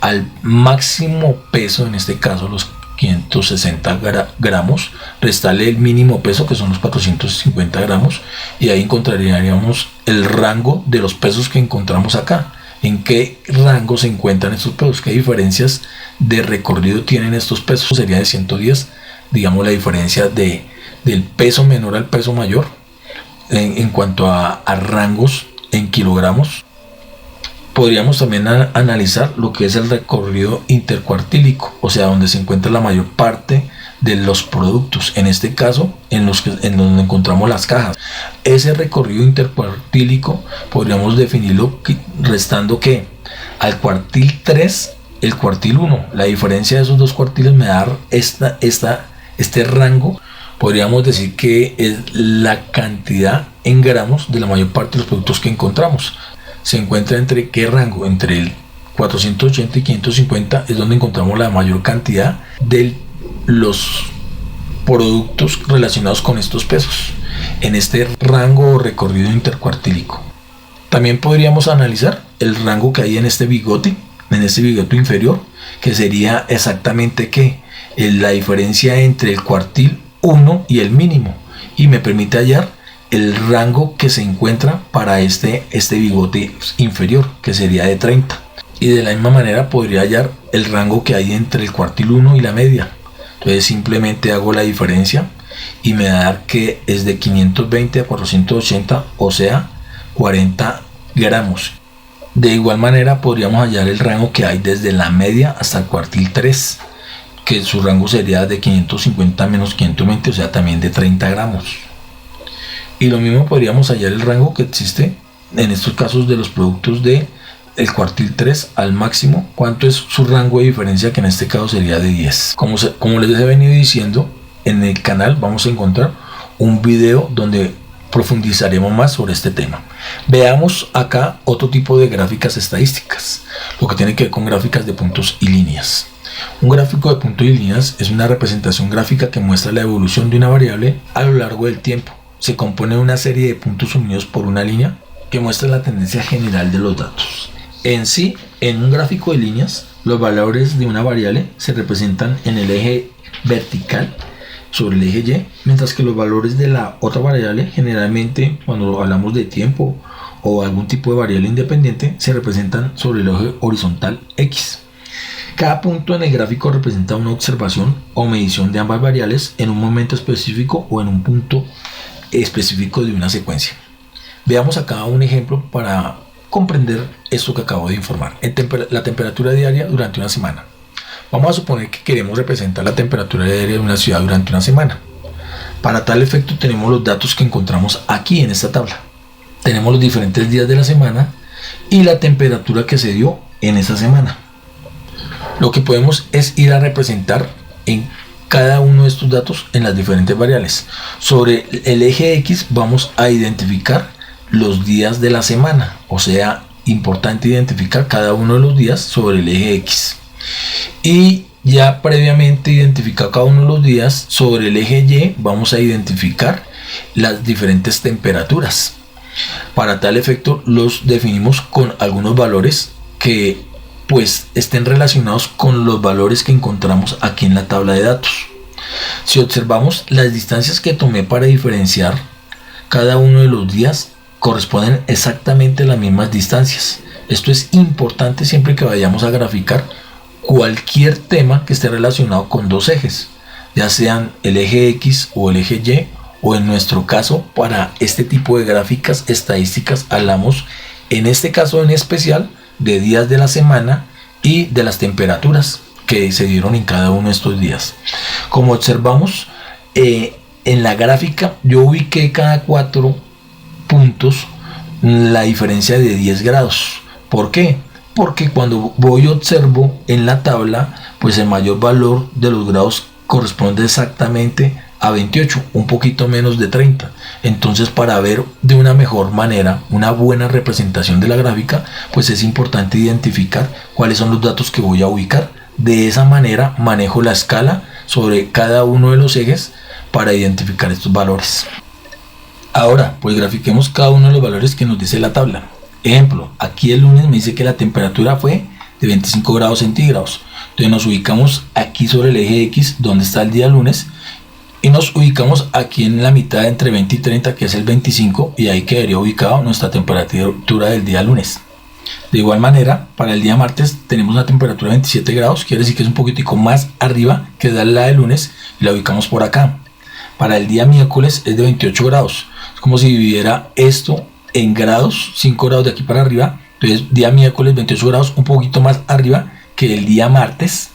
al máximo peso, en este caso los 560 gramos, restarle el mínimo peso, que son los 450 gramos, y ahí encontraríamos el rango de los pesos que encontramos acá. ¿En qué rango se encuentran estos pesos? ¿Qué diferencias de recorrido tienen estos pesos? Sería de 110, digamos, la diferencia del peso menor al peso mayor en cuanto a rangos en kilogramos. Podríamos también analizar lo que es el recorrido intercuartílico, o sea, donde se encuentra la mayor parte de los productos, en este caso en donde encontramos las cajas. Ese recorrido intercuartílico podríamos definirlo restando que al cuartil 3 el cuartil 1, la diferencia de esos dos cuartiles me da este rango. Podríamos decir que es la cantidad en gramos de la mayor parte de los productos que encontramos. Se encuentra entre qué rango, entre el 480 y 550 es donde encontramos la mayor cantidad de los productos relacionados con estos pesos, en este rango o recorrido intercuartílico. También podríamos analizar el rango que hay en este bigote inferior, que sería exactamente la diferencia entre el cuartil 1 y el mínimo, y me permite hallar el rango que se encuentra para este bigote inferior, que sería de 30. Y de la misma manera podría hallar el rango que hay entre el cuartil 1 y la media. Entonces simplemente hago la diferencia y me da a dar que es de 520 a 480, o sea 40 gramos. De igual manera podríamos hallar el rango que hay desde la media hasta el cuartil 3, que su rango sería de 550 menos 520, o sea también de 30 gramos. Y lo mismo podríamos hallar el rango que existe en estos casos de los productos de el cuartil 3 al máximo, cuánto es su rango de diferencia, que en este caso sería de 10. Como les he venido diciendo, en el canal vamos a encontrar un video donde profundizaremos más sobre este tema. Veamos acá otro tipo de gráficas estadísticas, lo que tiene que ver con gráficas de puntos y líneas. Un gráfico de puntos y líneas es una representación gráfica que muestra la evolución de una variable a lo largo del tiempo. Se compone de una serie de puntos unidos por una línea que muestra la tendencia general de los datos. En sí, en un gráfico de líneas, los valores de una variable se representan en el eje vertical sobre el eje Y, mientras que los valores de la otra variable, generalmente cuando hablamos de tiempo o algún tipo de variable independiente, se representan sobre el eje horizontal X. Cada punto en el gráfico representa una observación o medición de ambas variables en un momento específico o en un punto específico de una secuencia. Veamos acá un ejemplo para comprender esto que acabo de informar. La temperatura diaria durante una semana. Vamos a suponer que queremos representar la temperatura diaria de una ciudad durante una semana. Para tal efecto tenemos los datos que encontramos aquí en esta tabla. Tenemos los diferentes días de la semana y la temperatura que se dio en esa semana. Lo que podemos es ir a representar en cada uno de estos datos en las diferentes variables. Sobre el eje X vamos a identificar los días de la semana, o sea, importante identificar cada uno de los días sobre el eje X. Y ya previamente identificado cada uno de los días sobre el eje Y, vamos a identificar las diferentes temperaturas. Para tal efecto los definimos con algunos valores que pues estén relacionados con los valores que encontramos aquí en la tabla de datos. Si observamos, las distancias que tomé para diferenciar cada uno de los días corresponden exactamente a las mismas distancias. Esto es importante siempre que vayamos a graficar cualquier tema que esté relacionado con dos ejes, ya sean el eje X o el eje Y, o en nuestro caso para este tipo de gráficas estadísticas hablamos en este caso en especial de días de la semana y de las temperaturas que se dieron en cada uno de estos días. Como observamos en la gráfica, yo ubiqué cada 4 puntos la diferencia de 10 grados. ¿Por qué? Porque cuando voy observo en la tabla, pues el mayor valor de los grados corresponde exactamente a 28, un poquito menos de 30. Entonces, para ver de una mejor manera una buena representación de la gráfica, pues es importante identificar cuáles son los datos que voy a ubicar. De esa manera manejo la escala sobre cada uno de los ejes para identificar estos valores. Ahora, pues grafiquemos cada uno de los valores que nos dice la tabla. Ejemplo, aquí el lunes me dice que la temperatura fue de 25 grados centígrados. Entonces nos ubicamos aquí sobre el eje X, donde está el día lunes, y nos ubicamos aquí en la mitad entre 20 y 30, que es el 25, y ahí quedaría ubicado nuestra temperatura del día lunes. De igual manera, para el día martes tenemos una temperatura de 27 grados, quiere decir que es un poquitico más arriba que la del lunes, y la ubicamos por acá. Para el día miércoles es de 28 grados, es como si dividiera esto en grados, 5 grados de aquí para arriba. Entonces día miércoles 28 grados, un poquito más arriba que el día martes.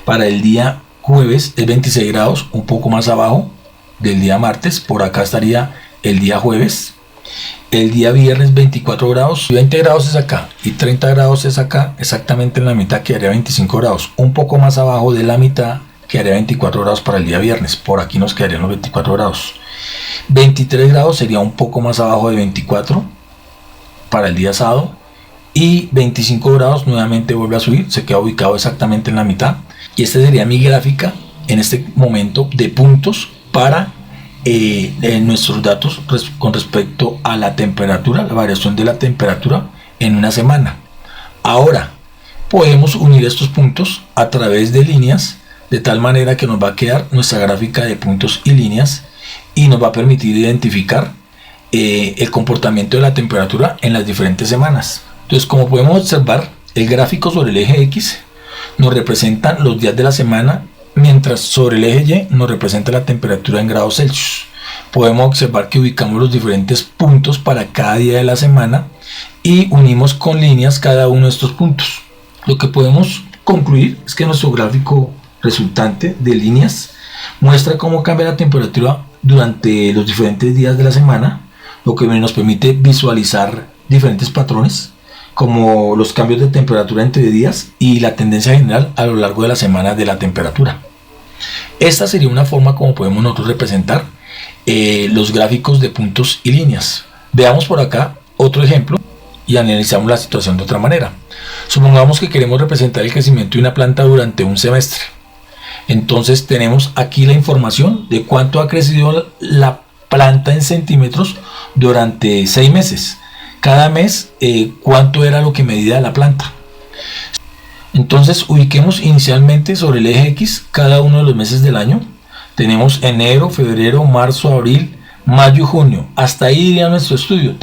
Para el día jueves es 26 grados, un poco más abajo del día martes. Por acá estaría el día jueves. El día viernes 24 grados, 20 grados es acá y 30 grados es acá, exactamente en la mitad, quedaría 25 grados. Un poco más abajo de la mitad quedaría 24 grados para el día viernes. Por aquí nos quedarían los 24 grados. 23 grados sería un poco más abajo de 24 para el día sábado. Y 25 grados nuevamente vuelve a subir, se queda ubicado exactamente en la mitad. Y esta sería mi gráfica en este momento de puntos para nuestros datos con respecto a la temperatura, la variación de la temperatura en una semana. Ahora podemos unir estos puntos a través de líneas, de tal manera que nos va a quedar nuestra gráfica de puntos y líneas, y nos va a permitir identificar el comportamiento de la temperatura en las diferentes semanas. Entonces, como podemos observar, el gráfico sobre el eje X nos representa los días de la semana, mientras sobre el eje Y nos representa la temperatura en grados Celsius. Podemos observar que ubicamos los diferentes puntos para cada día de la semana y unimos con líneas cada uno de estos puntos. Lo que podemos concluir es que nuestro gráfico resultante de líneas muestra cómo cambia la temperatura durante los diferentes días de la semana, lo que nos permite visualizar diferentes patrones como los cambios de temperatura entre días y la tendencia general a lo largo de la semana de la temperatura. Esta sería una forma como podemos nosotros representar los gráficos de puntos y líneas. Veamos por acá otro ejemplo y analizamos la situación de otra manera. Supongamos que queremos representar el crecimiento de una planta durante un semestre. Entonces tenemos aquí la información de cuánto ha crecido la planta en centímetros durante 6 meses. Cada mes cuánto era lo que medía la planta. Entonces ubiquemos inicialmente sobre el eje X cada uno de los meses del año. Tenemos enero, febrero, marzo, abril, mayo y junio. Hasta ahí iría nuestro estudio.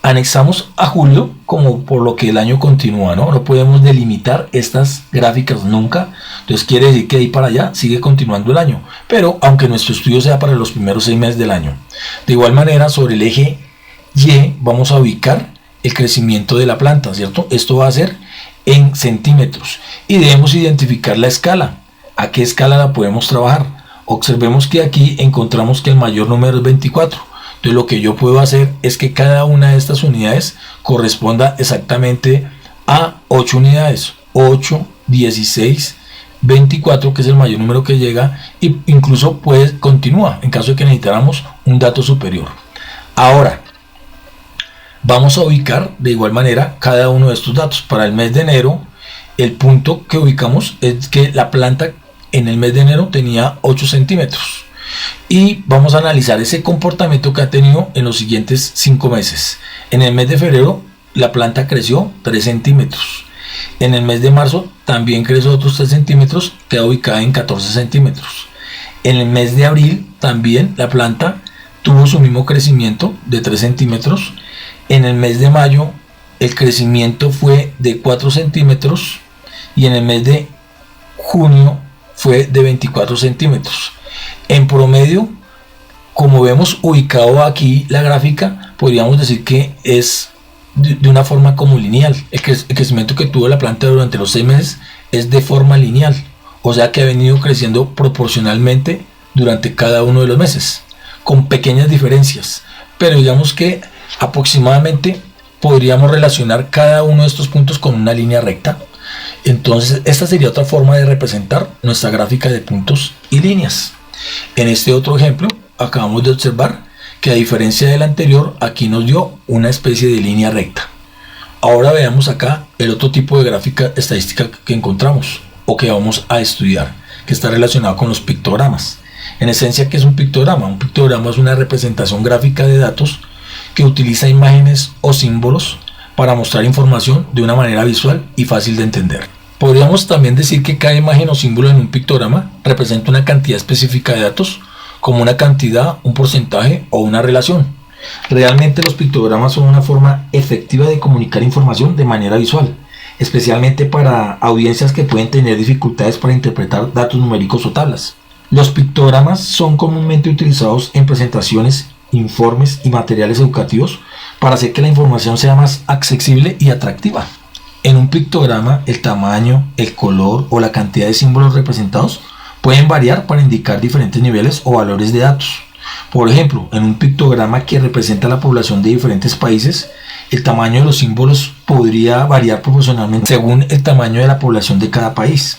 Anexamos a julio como por lo que el año continúa, ¿no? No podemos delimitar estas gráficas nunca. Entonces quiere decir que de ahí para allá sigue continuando el año. Pero aunque nuestro estudio sea para los primeros 6 meses del año. De igual manera sobre el eje Y vamos a ubicar el crecimiento de la planta, ¿cierto? Esto va a ser en centímetros y debemos identificar la escala. ¿A qué escala la podemos trabajar? Observemos que aquí encontramos que el mayor número es 24. Entonces lo que yo puedo hacer es que cada una de estas unidades corresponda exactamente a 8 unidades. 8, 16, 24, que es el mayor número que llega, e incluso continúa en caso de que necesitáramos un dato superior. Ahora vamos a ubicar de igual manera cada uno de estos datos. Para el mes de enero, el punto que ubicamos es que la planta en el mes de enero tenía 8 centímetros. y vamos a analizar ese comportamiento que ha tenido en los siguientes 5 meses. En el mes de febrero la planta creció 3 centímetros. En el mes de marzo también creció otros 3 centímetros, queda ubicada en 14 centímetros. En el mes de abril también la planta tuvo su mismo crecimiento de 3 centímetros. En el mes de mayo el crecimiento fue de 4 centímetros y en el mes de junio fue de 24 centímetros. En promedio, como vemos ubicado aquí la gráfica, podríamos decir que es de una forma como lineal. El crecimiento que tuvo la planta durante los 6 meses es de forma lineal, o sea que ha venido creciendo proporcionalmente durante cada uno de los meses, con pequeñas diferencias, pero digamos que aproximadamente podríamos relacionar cada uno de estos puntos con una línea recta. Entonces esta sería otra forma de representar nuestra gráfica de puntos y líneas. En este otro ejemplo acabamos de observar que, a diferencia del anterior, aquí nos dio una especie de línea recta. Ahora veamos acá el otro tipo de gráfica estadística que encontramos o que vamos a estudiar, que está relacionado con los pictogramas. En esencia, ¿qué es un pictograma? Un pictograma es una representación gráfica de datos que utiliza imágenes o símbolos para mostrar información de una manera visual y fácil de entender. Podríamos también decir que cada imagen o símbolo en un pictograma representa una cantidad específica de datos, como una cantidad, un porcentaje o una relación. Realmente los pictogramas son una forma efectiva de comunicar información de manera visual, especialmente para audiencias que pueden tener dificultades para interpretar datos numéricos o tablas. Los pictogramas son comúnmente utilizados en presentaciones, informes y materiales educativos para hacer que la información sea más accesible y atractiva. En un pictograma, el tamaño, el color o la cantidad de símbolos representados pueden variar para indicar diferentes niveles o valores de datos. Por ejemplo, en un pictograma que representa la población de diferentes países, el tamaño de los símbolos podría variar proporcionalmente según el tamaño de la población de cada país.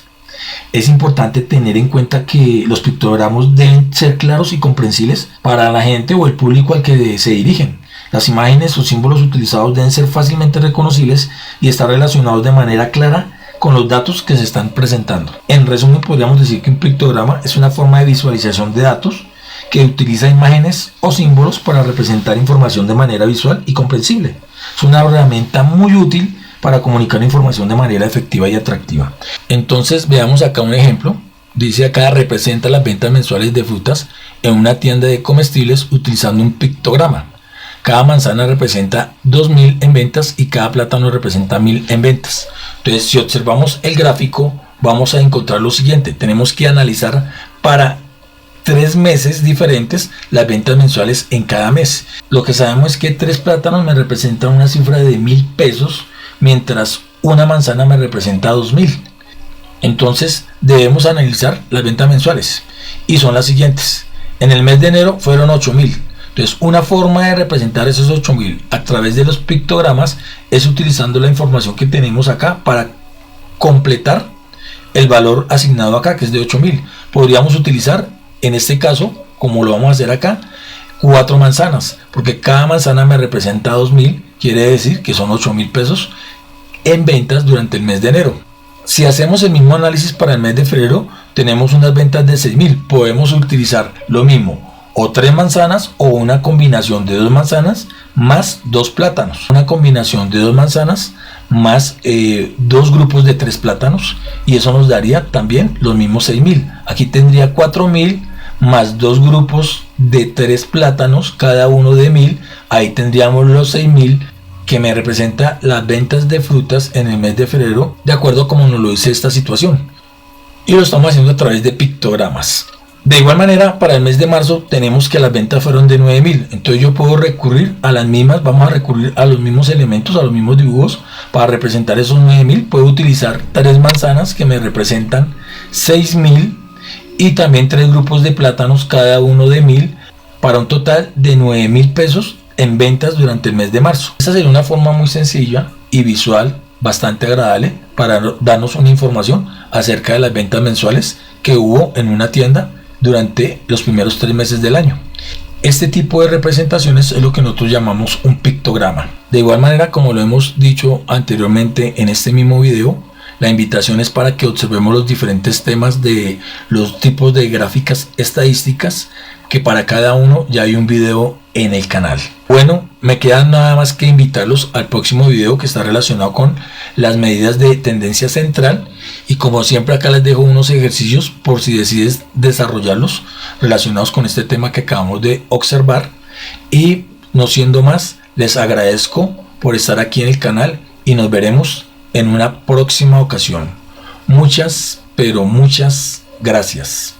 Es importante tener en cuenta que los pictogramas deben ser claros y comprensibles para la gente o el público al que se dirigen. Las imágenes o símbolos utilizados deben ser fácilmente reconocibles y estar relacionados de manera clara con los datos que se están presentando. En resumen, podríamos decir que un pictograma es una forma de visualización de datos que utiliza imágenes o símbolos para representar información de manera visual y comprensible. Es una herramienta muy útil para comunicar información de manera efectiva y atractiva. Entonces veamos acá un ejemplo. Dice acá: representa las ventas mensuales de frutas en una tienda de comestibles utilizando un pictograma. Cada manzana representa 2000 en ventas y cada plátano representa 1000 en ventas. Entonces, si observamos el gráfico, vamos a encontrar lo siguiente. Tenemos que analizar para 3 meses diferentes las ventas mensuales en cada mes. Lo que sabemos es que 3 plátanos me representan una cifra de 1000 pesos, mientras una manzana me representa 2000. Entonces debemos analizar las ventas mensuales y son las siguientes. En el mes de enero fueron 8000. Entonces, una forma de representar esos 8000 a través de los pictogramas es utilizando la información que tenemos acá para completar el valor asignado acá, que es de 8000. Podríamos utilizar, en este caso, como lo vamos a hacer acá, 4 manzanas, porque cada manzana me representa 2000, quiere decir que son 8000 pesos en ventas durante el mes de enero. Si hacemos el mismo análisis para el mes de febrero, tenemos unas ventas de 6000. Podemos utilizar lo mismo, o 3 manzanas o una combinación de 2 manzanas más 2 plátanos. Una combinación de 2 manzanas más 2 grupos de 3 plátanos, y eso nos daría también los mismos 6000. Aquí tendría 4000 más 2 grupos de 3 plátanos, cada uno de 1000. Ahí tendríamos los 6000, que me representa las ventas de frutas en el mes de febrero, de acuerdo a como nos lo dice esta situación. Y lo estamos haciendo a través de pictogramas. De igual manera, para el mes de marzo tenemos que las ventas fueron de 9000. Entonces yo puedo recurrir a las mismas, vamos a recurrir a los mismos elementos, a los mismos dibujos para representar esos 9000. Puedo utilizar 3 manzanas que me representan 6000 y también 3 grupos de plátanos, cada uno de 1000, para un total de 9000 pesos en ventas durante el mes de marzo. Esta sería una forma muy sencilla y visual, bastante agradable, para darnos una información acerca de las ventas mensuales que hubo en una tienda durante los primeros 3 meses del año. Este tipo de representaciones es lo que nosotros llamamos un pictograma. De igual manera, como lo hemos dicho anteriormente en este mismo video, La invitación es para que observemos los diferentes temas de los tipos de gráficas estadísticas, que para cada uno ya hay un video en el canal. Bueno, me queda nada más que invitarlos al próximo video, que está relacionado con las medidas de tendencia central, y como siempre acá les dejo unos ejercicios por si decides desarrollarlos relacionados con este tema que acabamos de observar. Y no siendo más, les agradezco por estar aquí en el canal y nos veremos en una próxima ocasión. Muchas, pero muchas gracias.